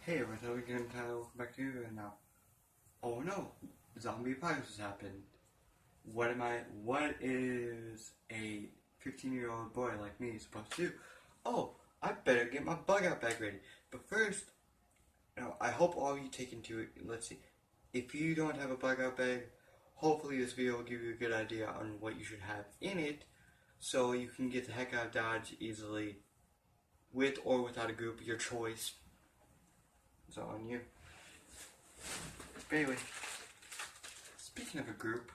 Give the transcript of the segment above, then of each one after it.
Hey everyone, how are we going to welcome back to you now? Oh no, zombie apocalypse has happened. What is a 15-year-old boy like me supposed to do? Oh, I better get my bug out bag ready. But first, I hope all you take into it, let's see, if you don't have a bug out bag, hopefully this video will give you a good idea on what you should have in it so you can get the heck out of Dodge easily with or without a group, your choice. It's all on you. But anyway, speaking of a group,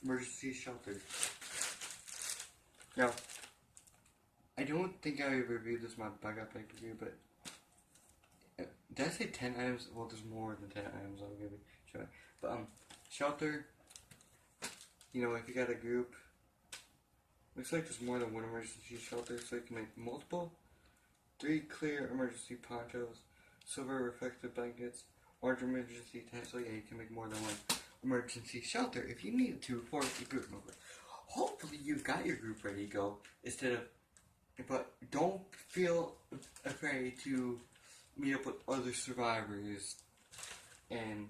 emergency shelter. Now, I don't think I reviewed this in my bug out bag review, but did I say 10 items? Well, there's more than 10 items. I'm gonna be showing. But shelter. You know, if you got a group, looks like there's more than one emergency shelter, so you can make multiple. 3 clear emergency ponchos, silver reflective blankets, orange emergency tent. So yeah, you can make more than one emergency shelter if you need to for a group member. Hopefully you've got your group ready to go but don't feel afraid to meet up with other survivors. And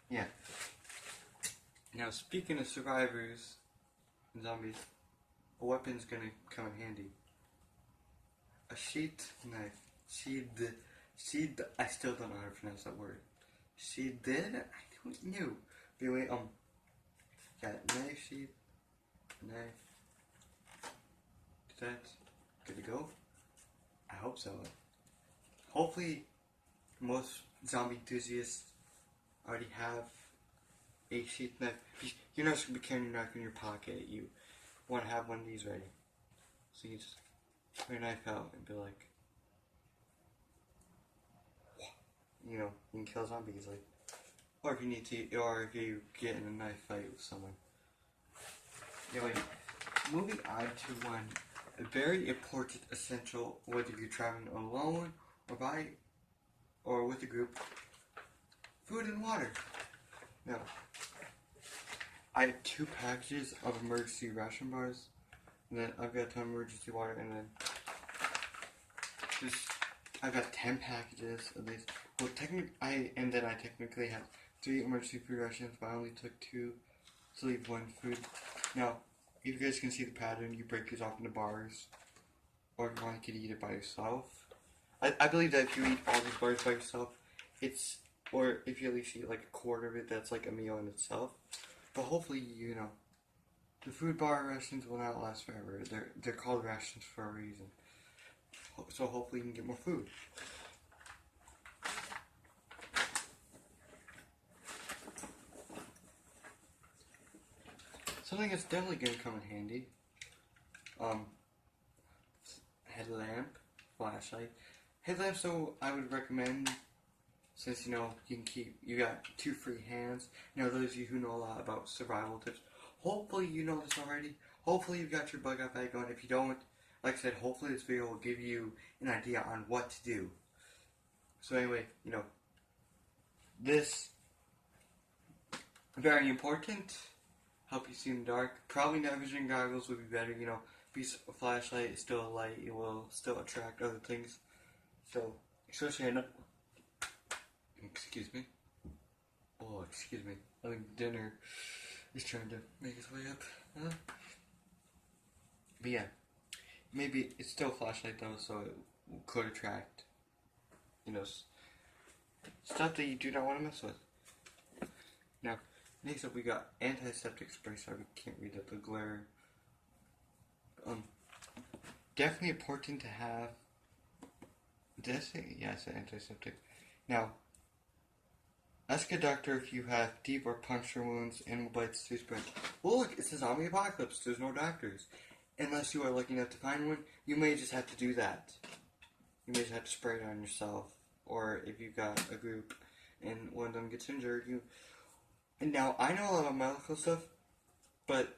yeah. Now speaking of survivors and zombies, a weapon's gonna come in handy. A sheath knife. Sheath, I still don't know how to pronounce that word. I don't know. But anyway, got knife, sheath, knife. Is that good to go? I hope so. Hopefully, most zombie enthusiasts already have a sheath knife. You're not just going to be carrying your knife in your pocket. You want to have one of these ready. So you just pull your knife out and be like, you know, you can kill zombies. Or if you need to, or if you get in a knife fight with someone. Anyway, moving on to one very important essential, whether you're traveling alone or with a group: food and water. Now, I have 2 packages of emergency ration bars, and then I've got a ton of emergency water, and then I've got 10 packages of these. Well, I technically have 3 emergency food rations, but I only took 2 to leave 1 food. Now, if you guys can see the pattern, you break these off into bars, or if you want, you could eat it by yourself. I believe that if you eat all these bars by yourself, or if you at least eat like a quarter of it, that's like a meal in itself. But hopefully, you know, the food bar rations will not last forever. They're called rations for a reason. So hopefully you can get more food. Something that's definitely going to come in handy. Headlamp, flashlight. Headlamp, so I would recommend, since you got 2 free hands. Now those of you who know a lot about survival tips, hopefully you know this already. Hopefully you've got your bug out bag on. If you don't, like I said, hopefully this video will give you an idea on what to do. So anyway, this very important. Help you see in the dark. Probably night vision goggles would be better. A flashlight is still a light. It will still attract other things. So, especially excuse me. Oh, excuse me. I think dinner is trying to make its way up. But yeah, maybe it's still a flashlight though, so it could attract, stuff that you do not want to mess with. Now, next up we got antiseptic spray. Sorry, we can't read it, the glare. Definitely important to have. Did I say? Yeah, I said antiseptic. Now, ask a doctor if you have deep or puncture wounds, animal bites, tooth burns. Well, look, it's a zombie apocalypse. There's no doctors. Unless you are lucky enough to find one, you may just have to do that. You may just have to spray it on yourself. Or if you've got a group and one of them gets injured, And now, I know a lot about medical stuff, but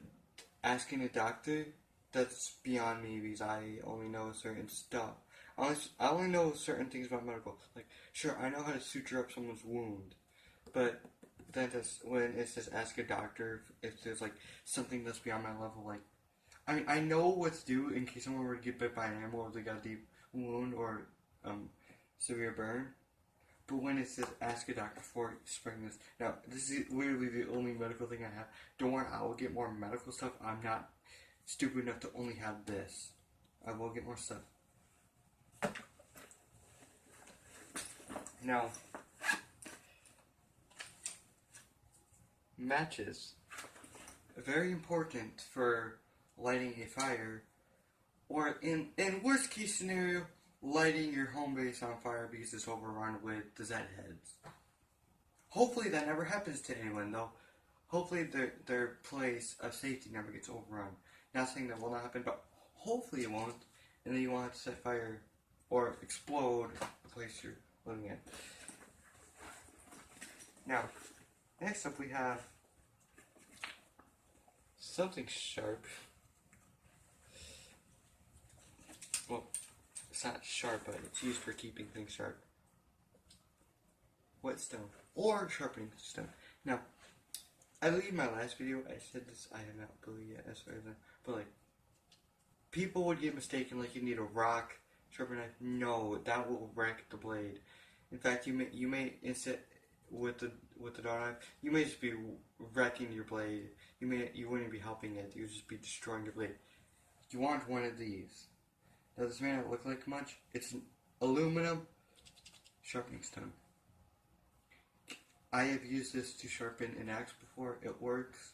asking a doctor, that's beyond me because I only know certain stuff. I only know certain things about medical. Like, sure, I know how to suture up someone's wound, but then when it says ask a doctor if there's like something that's beyond my level, like, I know what to do in case someone were to get bit by an animal or they got a deep wound or severe burn. But when it says ask a doctor before spraying this, now this is literally the only medical thing I have. Don't worry, I will get more medical stuff. I'm not stupid enough to only have this. I will get more stuff. Now, matches. Very important for lighting a fire, or in worst case scenario, lighting your home base on fire because it's overrun with the Zed heads. Hopefully that never happens to anyone though. Hopefully their place of safety never gets overrun. Not saying that will not happen, but hopefully it won't, and then you won't have to set fire or explode the place you're living in. Now, next up we have something sharp. Well, it's not sharp, but it's used for keeping things sharp. Whetstone, or sharpening stone. Now, I believe in my last video I said this, I have not believed yet, as far as but like, people would get mistaken like you need a rock sharpening knife. No, that will wreck the blade. In fact, you may instead with the door knife, you may just be wrecking your blade. You wouldn't be helping it. You would just be destroying your blade. You want one of these. Now this may not look like much. It's an aluminum sharpening stone. I have used this to sharpen an axe before. It works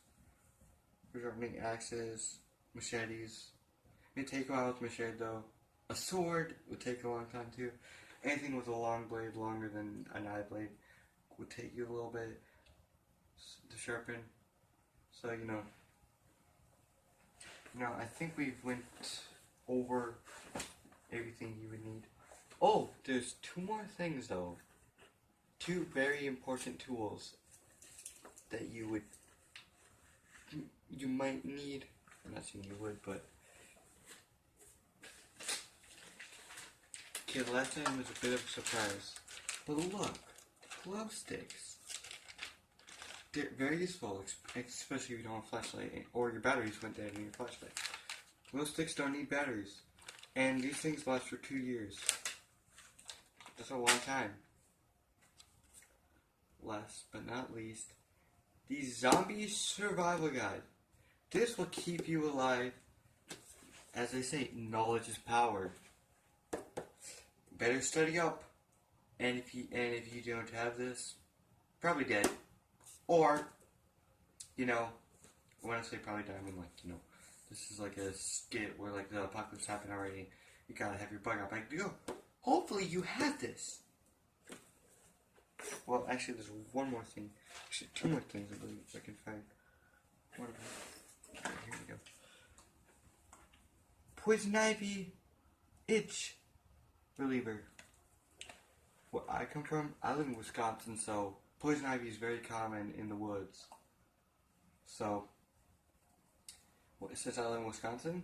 for sharpening axes, machetes. It may take a while with machete though. A sword would take a long time too. Anything with a long blade, longer than a knife blade, would take you a little bit to sharpen. So now I think we've went over everything you would need. Oh, there's two more things though. Two very important tools that you might need. I'm not saying you would, but okay, the last time was a bit of a surprise. But look, glow sticks. They're very useful, especially if you don't have a flashlight or your batteries went dead in your flashlight. Glow sticks don't need batteries, and these things last for 2 years. That's a long time. Last but not least, the Zombie Survival Guide. This will keep you alive. As they say, knowledge is power. Better study up. And if you don't have this, probably dead. Or, when I say probably dead, I mean this is like a skit where like the apocalypse happened already. You gotta have your bug out back to go. Hopefully you have this. Well, actually, there's one more thing. Actually, two more things, I believe, if I can find one of them. Okay, here we go. Poison ivy itch reliever. Where I come from, I live in Wisconsin, so poison ivy is very common in the woods. So, since I live in Wisconsin,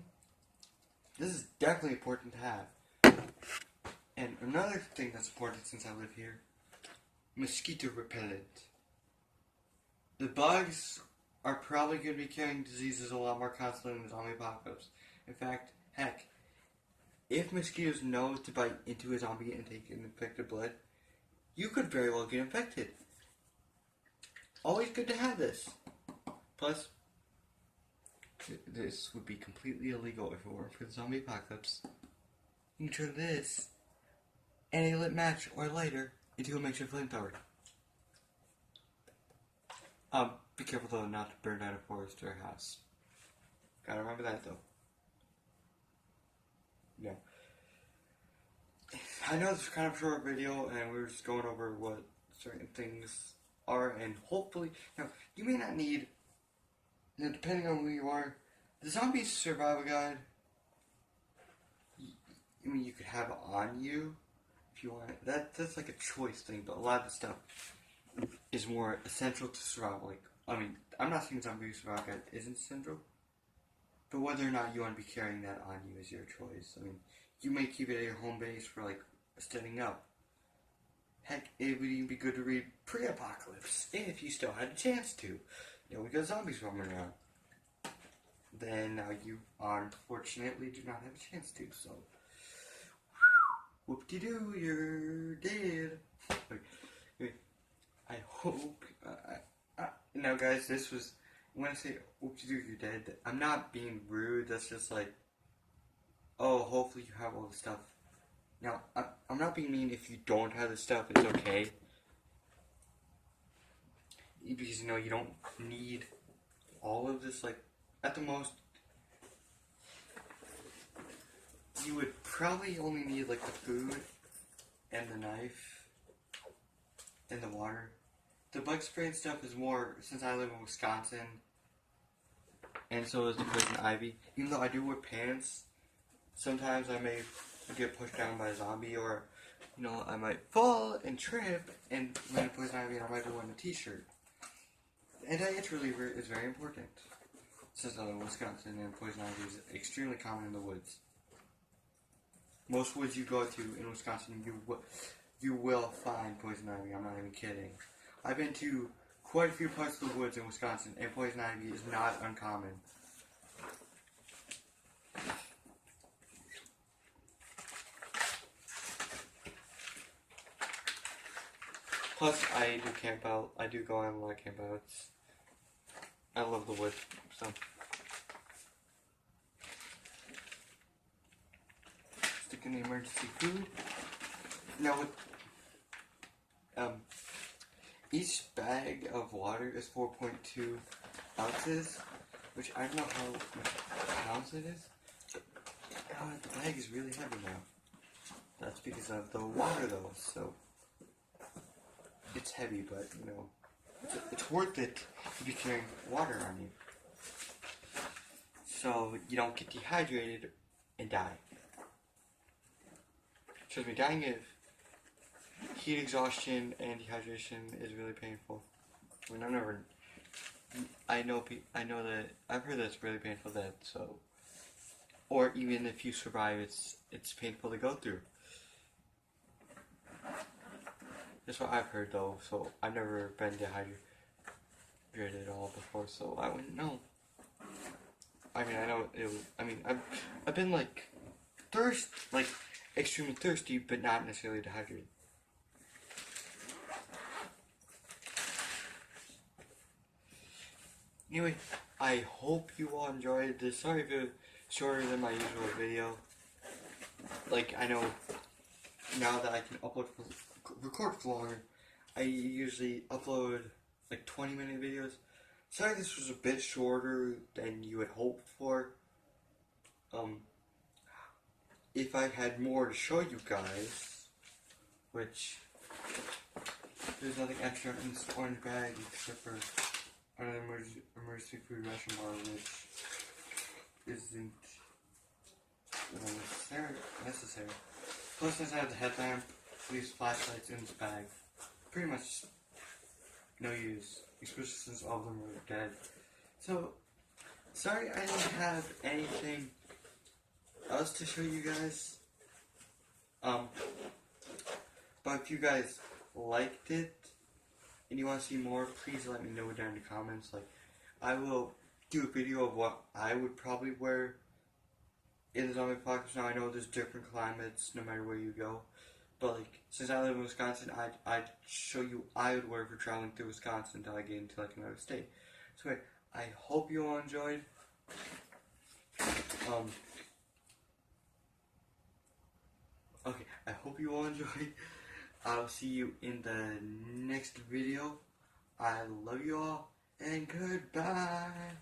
this is definitely important to have. And another thing that's important since I live here, mosquito repellent. The bugs are probably going to be carrying diseases a lot more constantly in the zombie apocalypse. In fact, heck, if mosquitoes know to bite into a zombie and take an infected blood, you could very well get infected. Always good to have this. Plus, this would be completely illegal if it weren't for the zombie apocalypse. You can turn this and a lit match or lighter into a makeshift flamethrower. Be careful though not to burn down a forest or a house. Gotta remember that though. Yeah. I know this is kind of a short video and we were just going over what certain things are, and hopefully, you may not need, depending on who you are, the Zombie Survival Guide, you could have it on you if you want it. That's like a choice thing, but a lot of the stuff is more essential to survival. I'm not saying Zombie Survival Guide isn't essential, but whether or not you want to be carrying that on you is your choice. You may keep it at your home base for studying up. Heck, it would even be good to read Pre-Apocalypse if you still had a chance to. We got zombies roaming around. Then now you unfortunately do not have a chance to, so. whoop-de-doo, you're dead. Wait, I hope. Now, guys, this was. When I say whoop-de-doo, you're dead, I'm not being rude. That's just like, oh, hopefully you have all the stuff. Now, I'm not being mean. If you don't have the stuff, it's okay. Because, you know, you don't need all of this. Like, at the most, you would probably only need, like, the food and the knife and the water. The bug spray and stuff is more, since I live in Wisconsin, and so is the poison ivy. Even though I do wear pants, sometimes I may get pushed down by a zombie, or, you know, I might fall and trip and land poison ivy, and I might be wearing a t-shirt. The anti-itch reliever is very important, since I live in Wisconsin, and poison ivy is extremely common in the woods. Most woods you go to in Wisconsin, you will find poison ivy. I'm not even kidding. I've been to quite a few parts of the woods in Wisconsin, and poison ivy is not uncommon. Plus, I do camp out. I do go on a lot of camp outs. I love the woods, so. Stick in the emergency food. Now, each bag of water is 4.2 ounces, which I don't know how much pounds it is. The bag is really heavy now. That's because of the water, though, so it's heavy, but, you know, it's worth it if you're carrying water on you, so you don't get dehydrated and die. Trust me, dying of heat exhaustion and dehydration is really painful. I mean, I know that I've heard that it's really painful death. So, or even if you survive, it's painful to go through. That's what I've heard, though. So I've never been dehydrated at all before, so I wouldn't know. I mean, I know it. I mean, I've been like extremely thirsty, but not necessarily dehydrated. Anyway, I hope you all enjoyed this. Sorry if it's shorter than my usual video. Like, I know now that I can record for longer, I usually upload like 20-minute videos. Sorry this was a bit shorter than you would hope for. If I had more to show you guys, which there's nothing extra in this orange bag except for another emergency food ration bar, which isn't necessary. Plus, since I have the headlamp, these flashlights in this bag, pretty much no use, especially since all of them are dead. So, sorry I didn't have anything else to show you guys. But if you guys liked it and you want to see more, please let me know down in the comments. Like, I will do a video of what I would probably wear in the zombie apocalypse. Now, I know there's different climates no matter where you go, but like, since I live in Wisconsin, I'd show you I would wear for traveling through Wisconsin until I get into like another state. So anyway, I hope you all enjoyed. Okay, I hope you all enjoyed. I'll see you in the next video. I love you all, and goodbye.